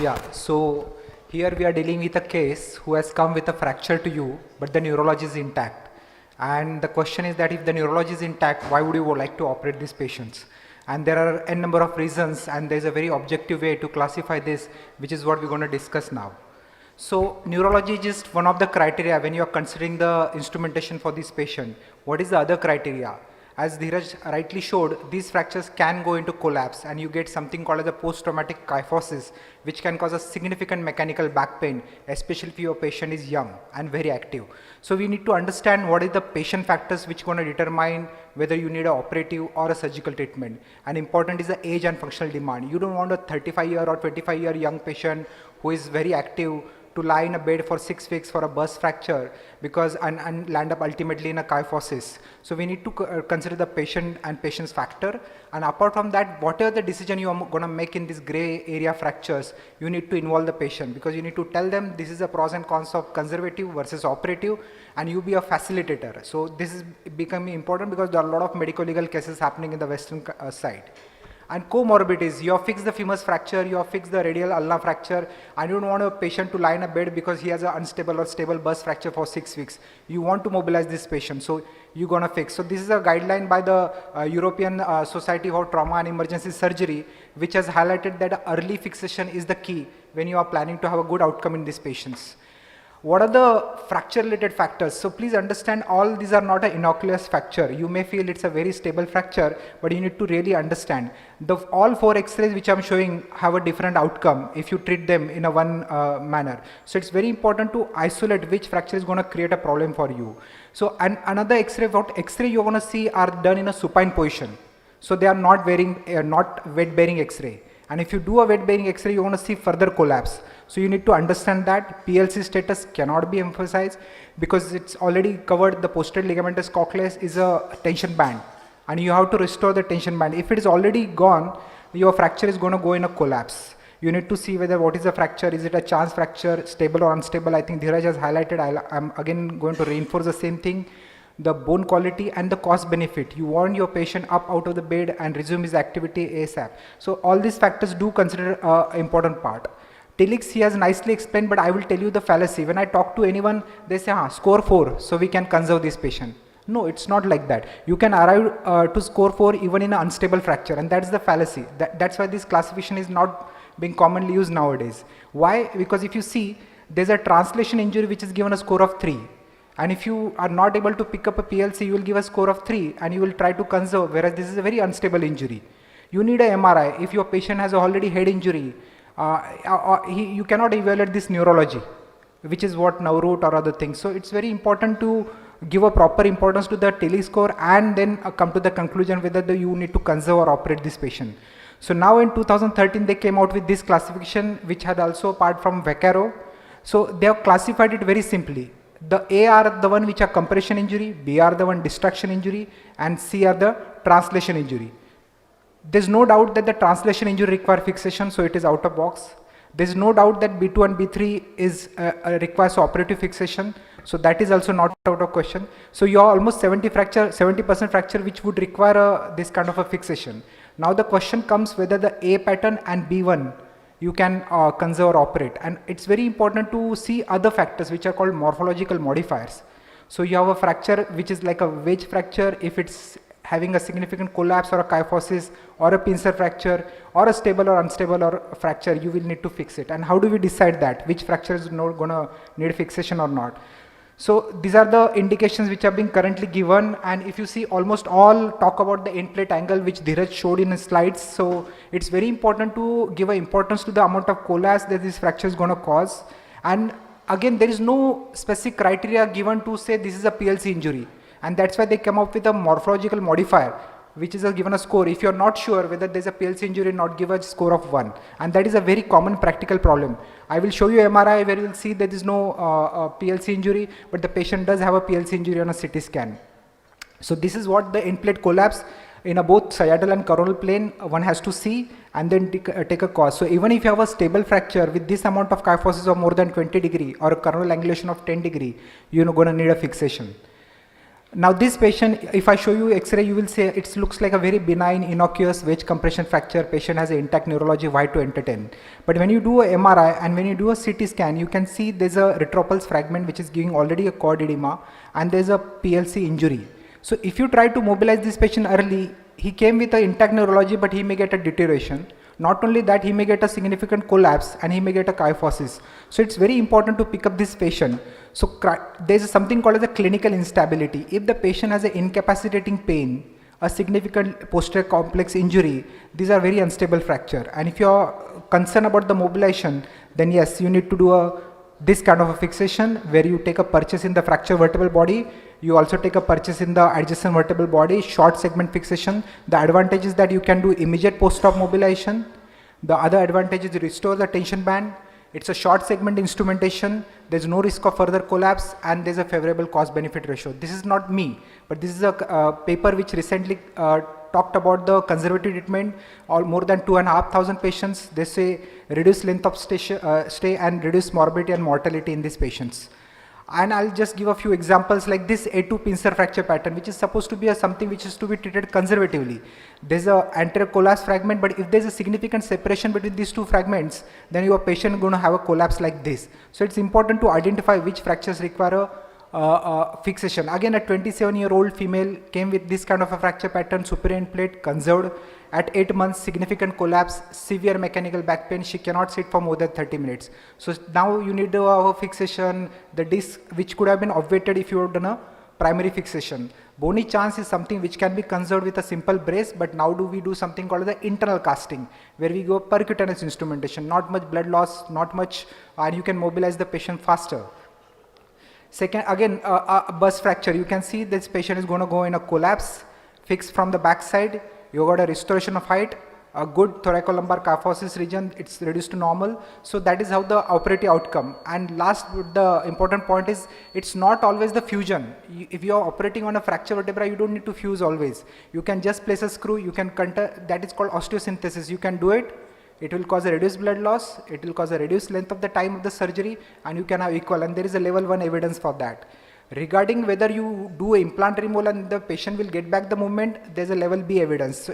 Yeah, so here we are dealing with a case who has come with a fracture to you, but the neurology is intact. And the question is that if the neurology is intact, why would you like to operate these patients? And there are n number of reasons, and there's a very objective way to classify this, which is what we're going to discuss now. So neurology is just one of the criteria when you are considering the instrumentation for this patient. What is the other criteria? As Dheeraj rightly showed, these fractures can go into collapse and you get something called as a post-traumatic kyphosis, which can cause a significant mechanical back pain, especially if your patient is young and very active. So we need to understand what is the patient factors which are going to determine whether you need an operative or a surgical treatment. And important is the age and functional demand. You don't want a 35-year or 25-year young patient who is very active to lie in a bed for 6 weeks for a burst fracture because and land up ultimately in a kyphosis. So we need to consider the patient and patient's factor, and apart from that, whatever the decision you are going to make in this gray area fractures, you need to involve the patient because you need to tell them this is the pros and cons of conservative versus operative, and you be a facilitator. So this is becoming important because there are a lot of medical legal cases happening in the western side. And comorbidities, you have fixed the femur fracture, you have fixed the radial ulna fracture, and you don't want a patient to lie in a bed because he has an unstable or stable burst fracture for 6 weeks. You want to mobilize this patient, so you're going to fix. So this is a guideline by the European Society for Trauma and Emergency Surgery, which has highlighted that early fixation is the key when you are planning to have a good outcome in these patients. What are the fracture related factors? So please understand all these are not an innocuous fracture. You may feel it's a very stable fracture, but you need to really understand. All 4 x-rays which I'm showing have a different outcome if you treat them in a one manner. So it's very important to isolate which fracture is going to create a problem for you. So and another x-ray, what x-ray you're going to see are done in a supine position. So they are not wet bearing x-ray. And if you do a wet bearing x-ray, you're going to see further collapse. So you need to understand that PLC status cannot be emphasized because it's already covered. The posterior ligamentous cochleus is a tension band and you have to restore the tension band. If it is already gone, your fracture is going to go in a collapse. You need to see whether what is the fracture, is it a chance fracture, stable or unstable. I think Dheeraj has highlighted, I'm again going to reinforce the same thing. The bone quality and the cost benefit. You want your patient up out of the bed and resume his activity ASAP. So all these factors do consider important part. Tilix he has nicely explained, but I will tell you the fallacy. When I talk to anyone, they say, score 4, so we can conserve this patient. No, it's not like that. You can arrive to score 4 even in an unstable fracture, and that's the fallacy. That's why this classification is not being commonly used nowadays. Why? Because if you see, there's a translation injury which is given a score of 3. And if you are not able to pick up a PLC, you will give a score of 3 and you will try to conserve, whereas this is a very unstable injury. You need a MRI. If your patient has already head injury, you cannot evaluate this neurology, which is what Naurut or other things. So it's very important to give a proper importance to the tele score and then come to the conclusion whether you need to conserve or operate this patient. So now in 2013 they came out with this classification, which had also apart from Vaccaro. So they have classified it very simply. The A are the one which are compression injury, B are the one distraction injury, and C are the translation injury. There's no doubt that the translation injury require fixation, so it is out of box. There's no doubt that B2 and B3 is requires operative fixation, so that is also not out of question. So you are almost 70% fracture which would require this kind of a fixation. Now the question comes whether the A pattern and B1 you can conserve or operate, and it's very important to see other factors which are called morphological modifiers. So you have a fracture which is like a wedge fracture. If it's having a significant collapse or a kyphosis or a pincer fracture or a stable or unstable or fracture, you will need to fix it. And how do we decide that which fracture is not going to need fixation or not? So these are the indications which are being currently given, and if you see almost all talk about the end plate angle which Dheeraj showed in his slides. So it's very important to give an importance to the amount of collapse that this fracture is going to cause. And again, there is no specific criteria given to say this is a PLC injury, and that's why they come up with a morphological modifier which is given a score. If you're not sure whether there's a PLC injury, not give a score of 1, and that is a very common practical problem. I will show you MRI where you will see there is no PLC injury, but the patient does have a PLC injury on a CT scan. So this is what the end plate collapse in both sagittal and coronal plane one has to see and then take a cause. So even if you have a stable fracture with this amount of kyphosis of more than 20 degree or a coronal angulation of 10 degree, you're going to need a fixation. Now this patient, if I show you X-ray, you will say it looks like a very benign, innocuous wedge compression fracture. Patient has an intact neurology, why to entertain? But when you do a MRI and when you do a CT scan, you can see there's a retropulse fragment which is giving already a cord edema, and there's a PLC injury. So if you try to mobilize this patient early, he came with an intact neurology, but he may get a deterioration. Not only that, he may get a significant collapse and he may get a kyphosis. So it's very important to pick up this patient. So there is something called as a clinical instability. If the patient has an incapacitating pain, a significant posterior complex injury, these are very unstable fracture. And if you are concerned about the mobilization, then yes, you need to do this kind of a fixation where you take a purchase in the fracture vertebral body. You also take a purchase in the adjacent vertebral body, short segment fixation. The advantage is that you can do immediate post-op mobilization. The other advantage is restore the tension band. It's a short segment instrumentation. There's no risk of further collapse, and there's a favorable cost benefit ratio. This is not me, but this is a paper which recently talked about the conservative treatment. All more than 2,500 patients. They say reduce length of stay and reduce morbidity and mortality in these patients. And I'll just give a few examples like this A2 pincer fracture pattern, which is supposed to be something which is to be treated conservatively. There's a anterior collapse fragment, but if there's a significant separation between these two fragments, then your patient is going to have a collapse like this. So it's important to identify which fractures require a fixation. Again, a 27-year-old female came with this kind of a fracture pattern, superior end plate conserved. At 8 months, significant collapse, severe mechanical back pain. She cannot sit for more than 30 minutes. So now you need to have a fixation, the disc which could have been obviated if you had done a primary fixation. Bony chance is something which can be conserved with a simple brace, but now we do something called the internal casting, where we go percutaneous instrumentation, not much blood loss, not much, and you can mobilize the patient faster. Second, again, a bus fracture. You can see this patient is going to go in a collapse, fixed from the back side. You got a restoration of height, a good thoracolumbar kyphosis region, it's reduced to normal. So that is how the operative outcome. And last, the important point is, it's not always the fusion. If you are operating on a fracture vertebra, you don't need to fuse always. You can just place a screw, you can that is called osteosynthesis. You can do it. It will cause a reduced blood loss, it will cause a reduced length of the time of the surgery, and you can have equal, and there is a level 1 evidence for that. Regarding whether you do implant removal and the patient will get back the movement, there is a level B evidence. So